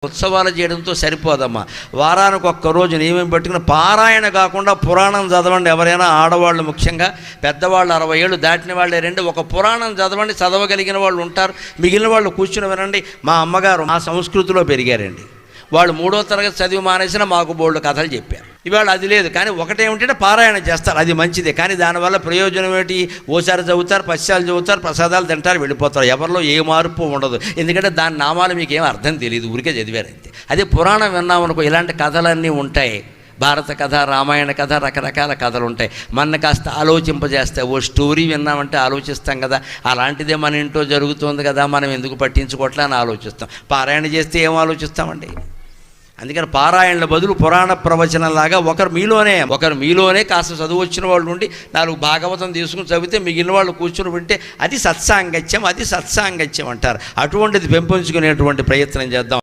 ఉత్సవాలు చేయడంతో సరిపోదమ్మా. వారానికి ఒక్కరోజు నియమం పెట్టుకుని పారాయణ కాకుండా పురాణం చదవండి. ఎవరైనా ఆడవాళ్ళు ముఖ్యంగా పెద్దవాళ్ళు 60 ఏళ్ళు దాటిన వాళ్ళే రండి, ఒక పురాణం చదవండి. చదవగలిగిన వాళ్ళు ఉంటారు, మిగిలిన వాళ్ళు కూర్చుని వినండి. మా అమ్మగారు మా సంస్కృతిలో పెరిగారండి. వాళ్ళు 3వ తరగతి చదివి మానేసిన మాకు బోల్డ్ కథలు చెప్పారు. ఇవాళ అది లేదు, కానీ ఒకటేమిటంటే పారాయణ చేస్తారు, అది మంచిదే. కానీ దానివల్ల ప్రయోజనం ఏంటి? ఓసారి చదువుతారు, పశ్చాలు చదువుతారు, ప్రసాదాలు తింటారు, వెళ్ళిపోతారు. ఎవరిలో ఏ మార్పు ఉండదు. ఎందుకంటే దాని నామాలు మీకు ఏం అర్థం తెలియదు, ఊరికే చదివారు అంతే. అదే పురాణం విన్నామనుకో, ఇలాంటి కథలన్నీ ఉంటాయి. భారత కథ, రామాయణ కథ, రకరకాల కథలు ఉంటాయి. మన కాస్త ఆలోచింపజేస్తాయి. ఓ స్టోరీ విన్నామంటే ఆలోచిస్తాం కదా, అలాంటిదే మన ఇంట్లో జరుగుతుంది కదా, మనం ఎందుకు పట్టించుకోవట్లే అని ఆలోచిస్తాం. పారాయణ చేస్తే ఏం ఆలోచిస్తామండి? అందుకని పారాయణల బదులు పురాణ ప్రవచనంలాగా ఒకరు మీలోనే కాస్త చదువు వచ్చిన వాళ్ళు ఉండి 4 భాగవతం తీసుకుని చదివితే మిగిలిన వాళ్ళు కూర్చుని వింటే అది సత్సాంగత్యం అంటారు. అటువంటిది పెంపొంచుకునేటువంటి ప్రయత్నం చేద్దాం.